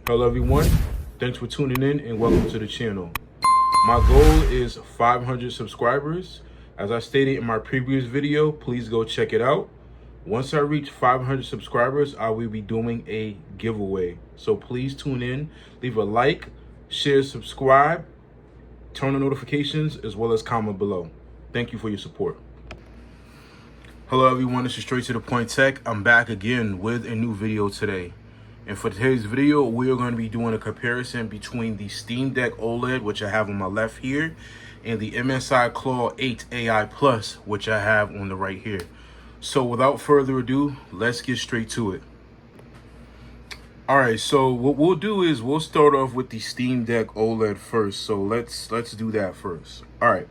Hello everyone, thanks for tuning in and welcome to the channel. My goal is 500 subscribers. As I stated in my previous video, please go check it out. Once I reach 500 subscribers, I will be doing a giveaway. So please tune in, leave a like, share, subscribe, turn on notifications, as well as comment below. Thank you for your support. Hello everyone, this is Straight to the Point Tech. I'm back again with a new video today. And for today's video, we are going to be doing a comparison between the Steam Deck OLED, which I have on my left here, and the MSI Claw 8 AI Plus, which I have on the right here. So without further ado, let's get straight to it. All right, so what we'll do is we'll start off with the Steam Deck OLED first. So let's do that first. All right.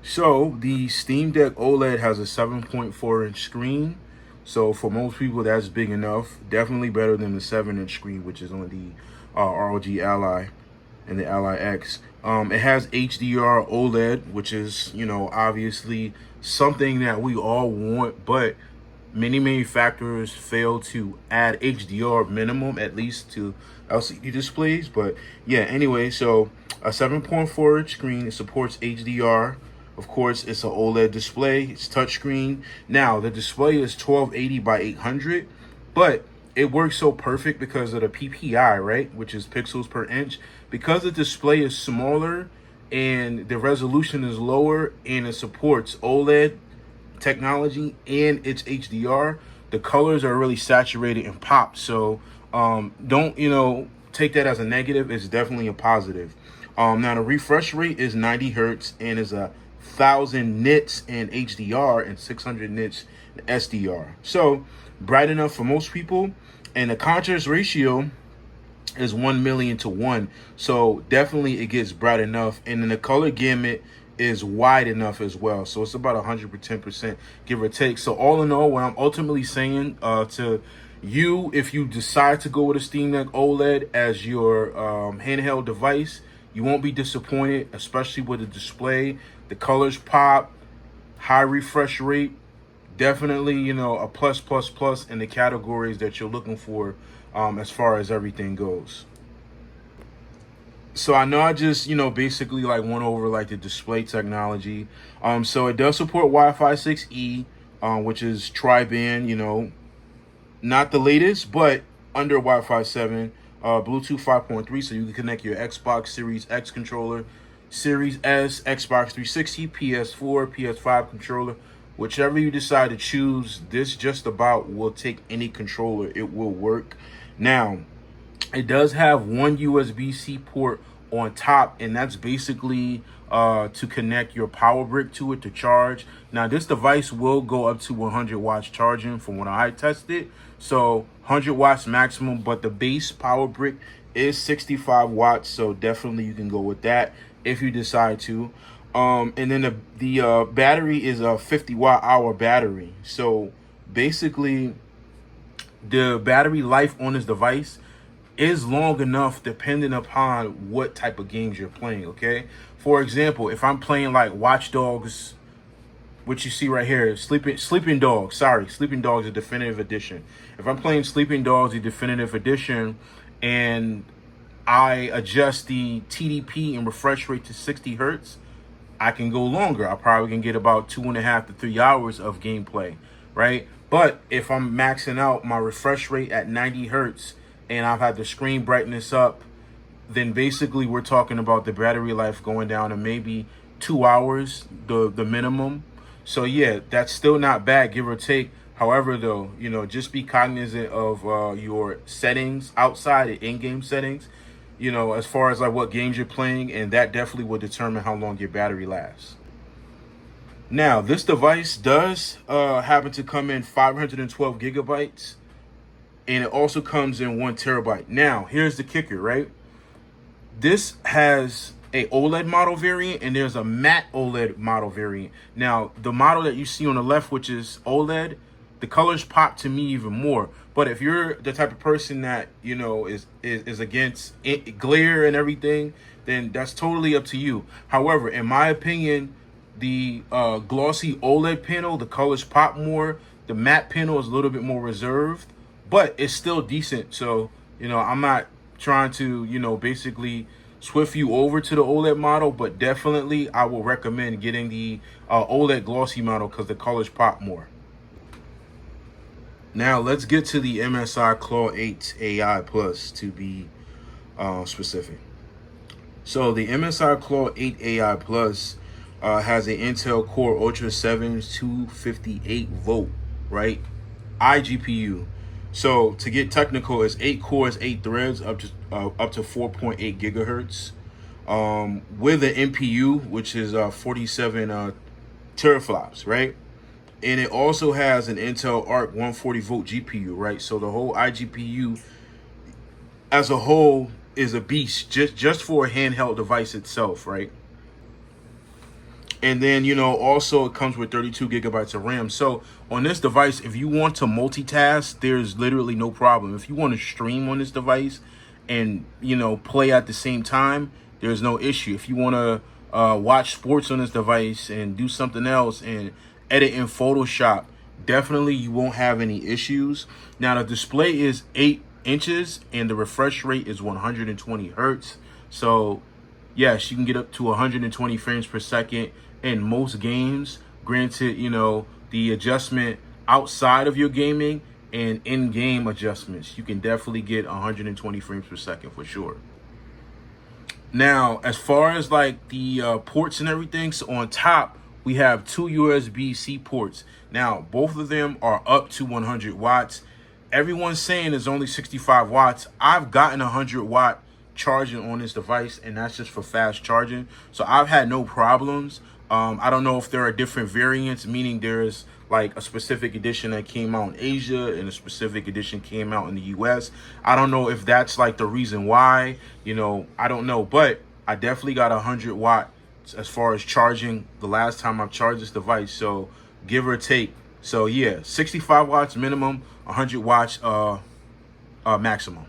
So the Steam Deck OLED has a 7.4-inch screen. So for most people, that's big enough. Definitely better than the 7-inch screen, which is on the ROG Ally and the Ally X. It has HDR OLED, which is, obviously something that we all want, but many manufacturers fail to add HDR minimum, at least to LCD displays. But yeah, anyway, so a 7.4-inch screen, it supports HDR. Of course, it's an OLED display. It's touchscreen. Now, the display is 1280 by 800, but it works so perfect because of the PPI, right? Which is pixels per inch. Because the display is smaller and the resolution is lower and it supports OLED technology and it's HDR, the colors are really saturated and pop. So don't, take that as a negative. It's definitely a positive. Now, the refresh rate is 90 hertz and is a 1000 nits in HDR and 600 nits in SDR. So bright enough for most people, and the contrast ratio is 1,000,000 to 1. So definitely it gets bright enough, and then the color gamut is wide enough as well. So it's about 110%, give or take. So all in all, what I'm ultimately saying to you, if you decide to go with a Steam Deck OLED as your handheld device, you won't be disappointed, especially with the display. The colors pop, high refresh rate, definitely, a plus in the categories that you're looking for as far as everything goes. So I know I just, basically went over the display technology. So it does support Wi-Fi 6E, which is tri-band, not the latest, but under Wi-Fi 7. Bluetooth 5.3, so you can connect your Xbox Series X controller, Series S, Xbox 360, PS4, PS5 controller, whichever you decide to choose. This just about will take any controller. It will work. Now, it does have one USB-C port on top, and that's basically to connect your power brick to it to charge. Now, this device will go up to 100 watts charging from when I tested. So 100 watts maximum, but the base power brick is 65 watts. So definitely you can go with that if you decide to. And then the battery is a 50 watt hour battery. So basically the battery life on this device is long enough depending upon what type of games you're playing, okay? For example, if I'm playing like Watch Dogs, which you see right here, Sleeping Dogs, the Definitive Edition. If I'm playing Sleeping Dogs, the Definitive Edition, and I adjust the TDP and refresh rate to 60 hertz, I can go longer. I probably can get about 2.5 to 3 hours of gameplay, right? But if I'm maxing out my refresh rate at 90 hertz and I've had the screen brightness up, then basically we're talking about the battery life going down to maybe 2 hours, the minimum. So yeah, that's still not bad, give or take. However, though, just be cognizant of your settings outside the in-game settings, as far as what games you're playing, and that definitely will determine how long your battery lasts. Now, this device does happen to come in 512 gigabytes, and it also comes in 1 terabyte. Now, here's the kicker, right? This has a OLED model variant, and there's a matte OLED model variant. Now, the model that you see on the left, which is OLED, the colors pop to me even more. But if you're the type of person that, is against glare and everything, then that's totally up to you. However, in my opinion, the glossy OLED panel, the colors pop more. The matte panel is a little bit more reserved, but it's still decent. So, I'm not trying to, you know, basically swift you over to the OLED model, but definitely I will recommend getting the OLED glossy model because the colors pop more. Now let's get to the MSI Claw 8 AI Plus to be specific. So the MSI Claw 8 AI Plus has an Intel Core Ultra 7 258 volt, right? iGPU. So to get technical, it's 8 cores, 8 threads, up to 4.8 gigahertz, with an NPU which is 47 teraflops, right? And it also has an Intel Arc 140 volt GPU, right? So the whole iGPU as a whole is a beast just for a handheld device itself, right? And then, you know, also it comes with 32 gigabytes of RAM. So on this device, if you want to multitask, there's literally no problem. If you want to stream on this device and, you know, play at the same time, there's no issue. If you want to watch sports on this device and do something else and edit in Photoshop, definitely you won't have any issues. Now, the display is 8 inches and the refresh rate is 120 hertz. So yes, you can get up to 120 frames per second in most games. Granted, you know, the adjustment outside of your gaming and in-game adjustments, you can definitely get 120 frames per second for sure. Now, as far as like the ports and everything, so on top, we have 2 USB-C ports. Now, both of them are up to 100 watts. Everyone's saying it's only 65 watts. I've gotten 100 watt charging on this device, and that's just for fast charging. So I've had no problems. I don't know if there are different variants, meaning there's like a specific edition that came out in Asia and a specific edition came out in the US. I don't know if that's like the reason why, you know, I don't know, but I definitely got 100 watt as far as charging the last time I've charged this device. So give or take. So yeah, 65 watts minimum, 100 watts maximum.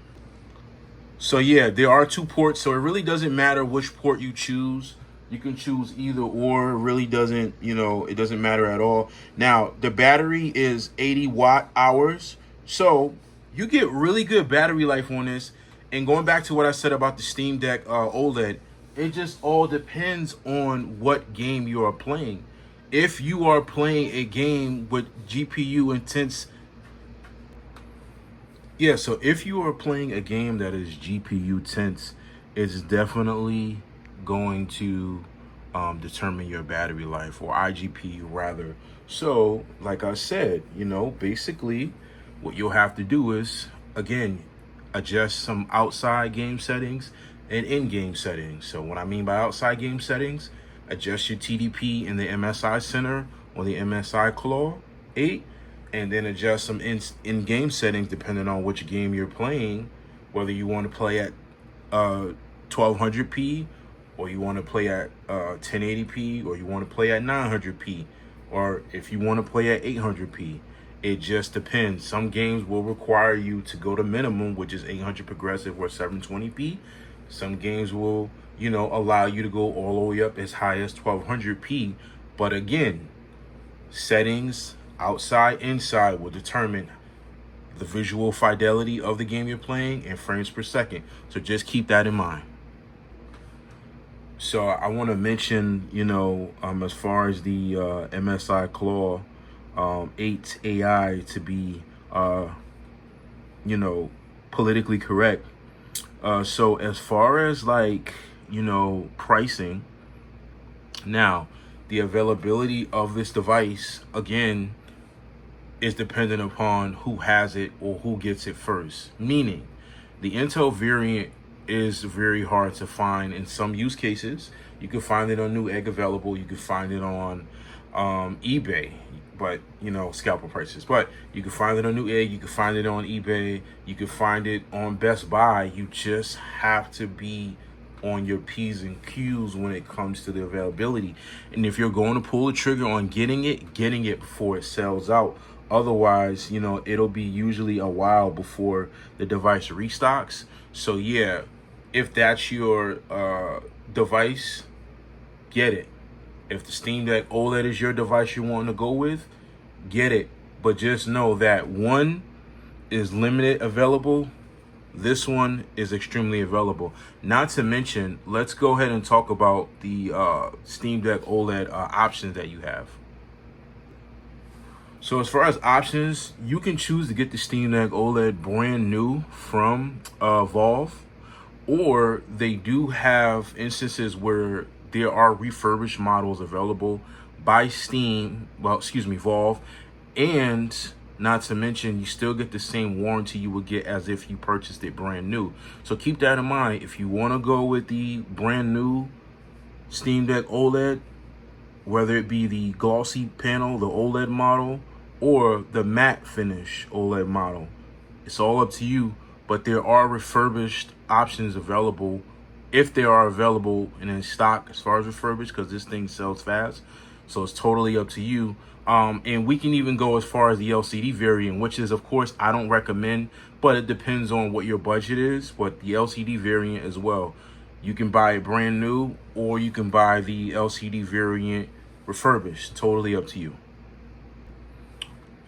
So yeah, there are 2 ports, so it really doesn't matter which port you choose. You can choose either or. It really doesn't, you know, it doesn't matter at all. Now, the battery is 80 watt hours, so you get really good battery life on this. And going back to what I said about the Steam Deck OLED, it just all depends on what game you are playing. If you are playing a game with GPU intense, yeah, so if you are playing a game that is GPU tense, it's definitely going to determine your battery life, or iGPU rather. So, like I said, you know, basically what you'll have to do is, again, adjust some outside game settings and in-game settings. So what I mean by outside game settings, adjust your TDP in the MSI Center or the MSI Claw 8, and then adjust some in-game settings depending on which game you're playing, whether you want to play at 1200p, or you want to play at 1080p, or you want to play at 900p, or if you want to play at 800p. It just depends. Some games will require you to go to minimum, which is 800 progressive or 720p. Some games will, you know, allow you to go all the way up as high as 1200p. But again, settings outside, inside will determine the visual fidelity of the game you're playing and frames per second. So just keep that in mind. So I want to mention, you know, as far as the MSI Claw 8 AI to be, you know, politically correct. So as far as like, you know, pricing, now the availability of this device, again, is dependent upon who has it or who gets it first. Meaning, the Intel variant is very hard to find in some use cases. You can find it on Newegg available. You can find it on eBay, but you know, scalper prices. But you can find it on Newegg. You can find it on eBay. You can find it on Best Buy. You just have to be on your P's and Q's when it comes to the availability. And if you're going to pull the trigger on getting it before it sells out. Otherwise, you know, it'll be usually a while before the device restocks. So yeah, if that's your device, get it. If the Steam Deck OLED is your device you want to go with, get it. But just know that one is limited available this one is extremely available. Not to mention, let's go ahead and talk about the Steam Deck OLED options that you have. So as far as options, you can choose to get the Steam Deck OLED brand new from Valve, or they do have instances where there are refurbished models available by Valve, and not to mention, you still get the same warranty you would get as if you purchased it brand new. So keep that in mind. If you want to go with the brand new Steam Deck OLED, whether it be the glossy panel, the OLED model, or the matte finish OLED model, it's all up to you. But there are refurbished options available if they are available and in stock as far as refurbished, because this thing sells fast. So it's totally up to you. And we can even go as far as the LCD variant, which is, of course, I don't recommend, but it depends on what your budget is. But the LCD variant as well, you can buy it brand new, or you can buy the LCD variant refurbished. Totally up to you.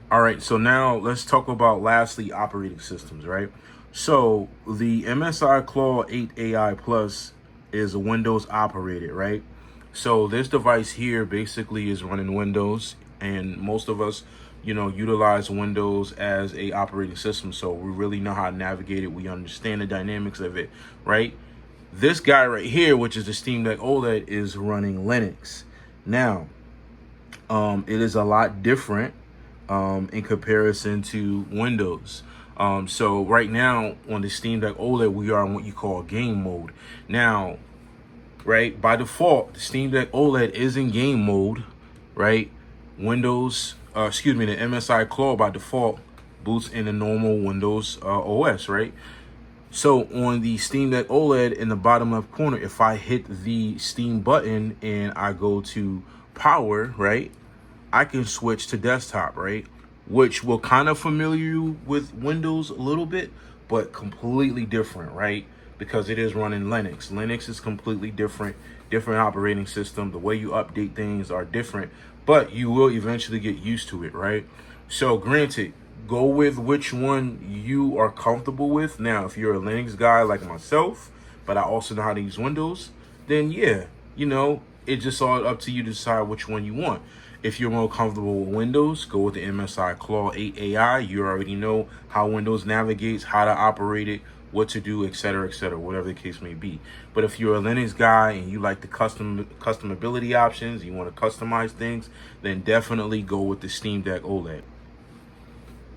All right, so now let's talk about, lastly, operating systems, right? So the MSI Claw 8 AI Plus is a Windows operated, right? So this device here basically is running Windows, and most of us, utilize Windows as a operating system. So we really know how to navigate it. We understand the dynamics of it, right? This guy right here, which is the Steam Deck OLED, is running Linux. Now, it is a lot different in comparison to Windows. So right now on the Steam Deck OLED, we are in what you call game mode. Now, right, by default, the Steam Deck OLED is in game mode, right? The MSI Claw by default boots in the normal Windows OS, right? So on the Steam Deck OLED, in the bottom left corner, if I hit the Steam button and I go to power, right, I can switch to desktop, right? Which will kind of familiar you with Windows a little bit, but completely different, right? Because it is running Linux. Linux is completely different operating system. The way you update things are different, but you will eventually get used to it, right? So granted, go with which one you are comfortable with. Now, if you're a Linux guy like myself, but I also know how to use Windows, then yeah, it's just all up to you to decide which one you want. If you're more comfortable with Windows, go with the MSI Claw 8 AI. You already know how Windows navigates, how to operate it, what to do, etc., whatever the case may be. But if you're a Linux guy and you like the customability options, you want to customize things, then definitely go with the Steam Deck OLED.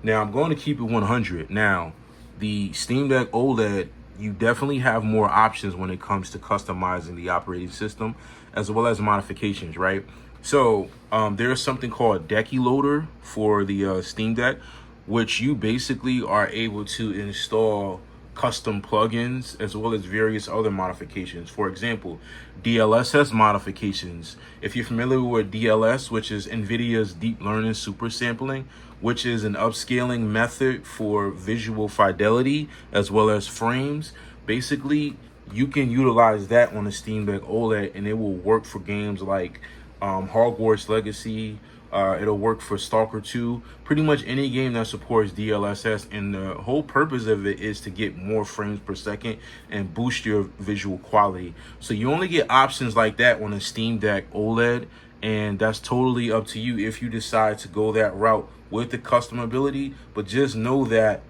Now, I'm going to keep it 100. Now, the Steam Deck OLED, you definitely have more options when it comes to customizing the operating system, as well as modifications, right? So there's something called Deck Loader for the Steam Deck, which you basically are able to install custom plugins as well as various other modifications. For example, DLSS modifications. If you're familiar with DLS, which is NVIDIA's deep learning super sampling, which is an upscaling method for visual fidelity as well as frames, basically you can utilize that on the Steam Deck OLED and it will work for games like Hogwarts Legacy. It'll work for Stalker 2, pretty much any game that supports DLSS, and the whole purpose of it is to get more frames per second and boost your visual quality. So you only get options like that on a Steam Deck OLED, and that's totally up to you if you decide to go that route with the customability. But just know that,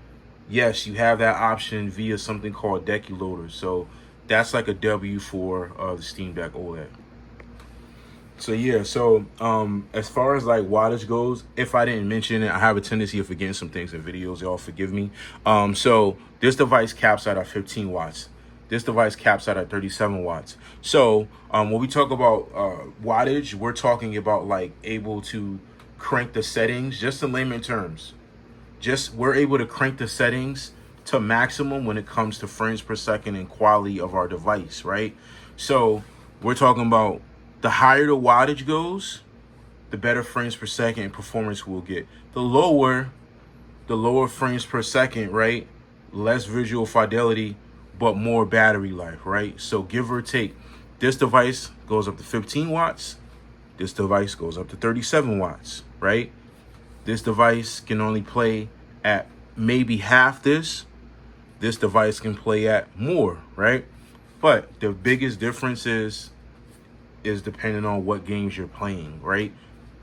yes, you have that option via something called Deck Loader. So that's like a W for the Steam Deck OLED. So yeah, as far as like wattage goes, if I didn't mention it, I have a tendency of forgetting some things in videos, y'all forgive me. So this device caps out at 15 watts. This device caps out at 37 watts. So when we talk about wattage, we're talking about like able to crank the settings, just in layman terms. We're able to crank the settings to maximum when it comes to frames per second and quality of our device, right? So we're talking about the higher the wattage goes, the better frames per second and performance we'll get. The lower frames per second, right? Less visual fidelity, but more battery life, right? So give or take, this device goes up to 15 watts. This device goes up to 37 watts, right? This device can only play at maybe half this. this device can play at more, right? But the biggest difference is depending on what games you're playing, right?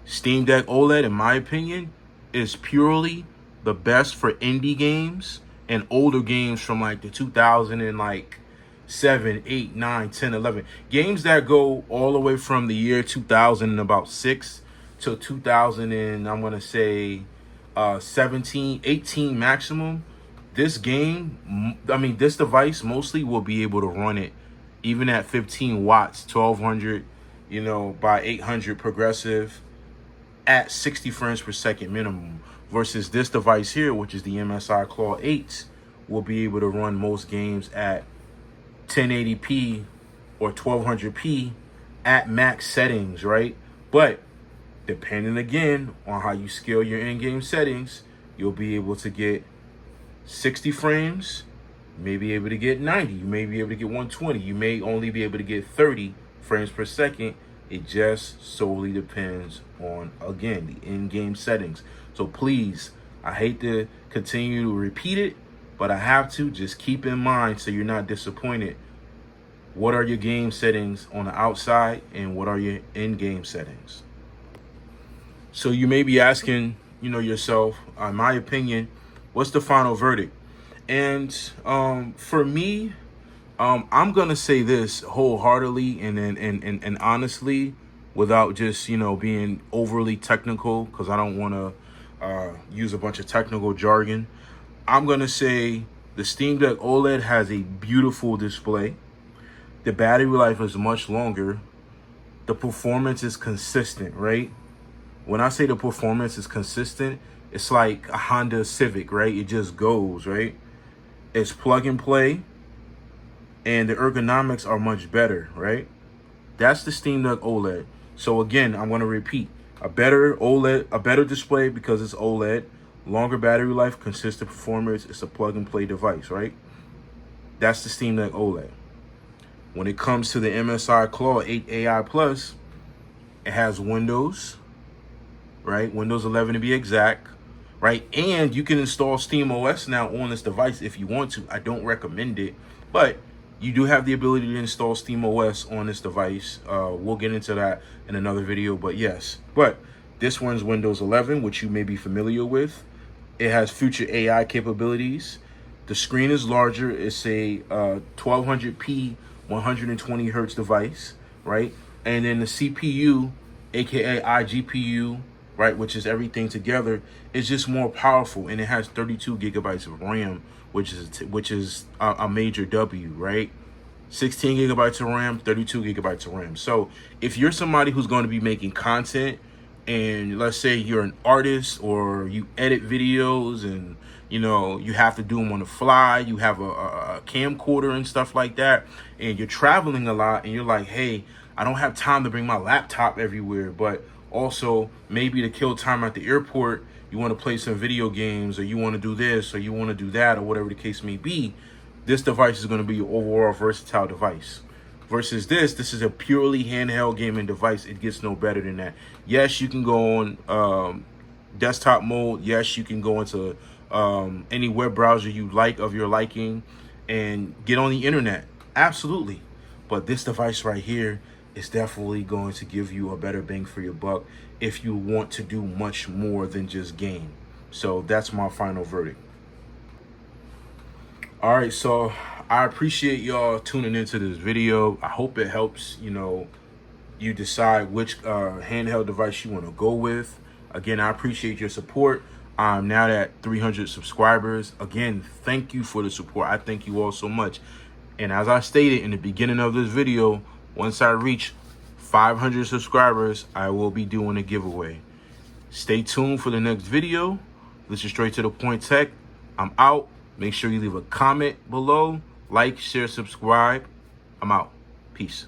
Steam Deck OLED, in my opinion, is purely the best for indie games and older games from like the 2007, 8, 9, 10, 11. Games that go all the way from the year 2000 and about 6 to 2000 and I'm going to say 17, 18 maximum. This this device mostly will be able to run it even at 15 watts, 1200, by 800 progressive at 60 frames per second minimum, versus this device here, which is the MSI Claw 8, will be able to run most games at 1080p or 1200p at max settings, right? But depending again on how you scale your in-game settings, you'll be able to get 60 frames, you may be able to get 90, you may be able to get 120, you may only be able to get 30 frames per second. It just solely depends on, again, the in-game settings. So please, I hate to continue to repeat it, but I have to. Just keep in mind so you're not disappointed. What are your game settings on the outside and what are your in-game settings? So you may be asking, yourself, in my opinion, what's the final verdict? And for me, I'm gonna say this wholeheartedly and honestly, without just being overly technical, because I don't want to use a bunch of technical jargon. I'm gonna say the Steam Deck OLED has a beautiful display. The battery life is much longer. The performance is consistent, right? When I say the performance is consistent, it's like a Honda Civic, right? It just goes, right? It's plug and play. And the ergonomics are much better, right? That's the Steam Deck OLED. So again, I'm going to repeat. A better display because it's OLED, longer battery life, consistent performance. It's a plug and play device, right? That's the Steam Deck OLED. When it comes to the MSI Claw 8 AI Plus, it has Windows, right? Windows 11 to be exact, right? And you can install SteamOS now on this device if you want to. I don't recommend it, but you do have the ability to install SteamOS on this device. We'll get into that in another video, but yes. But this one's Windows 11, which you may be familiar with. It has future AI capabilities. The screen is larger. It's a 1200p, 120 hertz device, right? And then the CPU, aka iGPU, right, which is everything together, is just more powerful, and it has 32 gigabytes of RAM, which is a major W, right? 16 gigabytes of RAM, 32 gigabytes of RAM. So if you're somebody who's going to be making content, and let's say you're an artist or you edit videos and you have to do them on the fly, you have a camcorder and stuff like that, and you're traveling a lot, and you're like, hey, I don't have time to bring my laptop everywhere, but also maybe to kill time at the airport, you want to play some video games, or you want to do this, or you want to do that, or whatever the case may be, this device is going to be your overall versatile device. Versus this is a purely handheld gaming device. It gets no better than that. Yes, you can go on desktop mode. Yes, you can go into any web browser you like of your liking and get on the internet. Absolutely. But this device right here is definitely going to give you a better bang for your buck if you want to do much more than just game. So that's my final verdict. All right, so I appreciate y'all tuning into this video. I hope it helps, you decide which handheld device you want to go with. Again, I appreciate your support. I'm now at 300 subscribers. Again, thank you for the support. I thank you all so much. And as I stated in the beginning of this video, once I reach 500 subscribers, I will be doing a giveaway. Stay tuned for the next video. Listen straight to the point tech. I'm out. Make sure you leave a comment below. Like, share, subscribe. I'm out. Peace.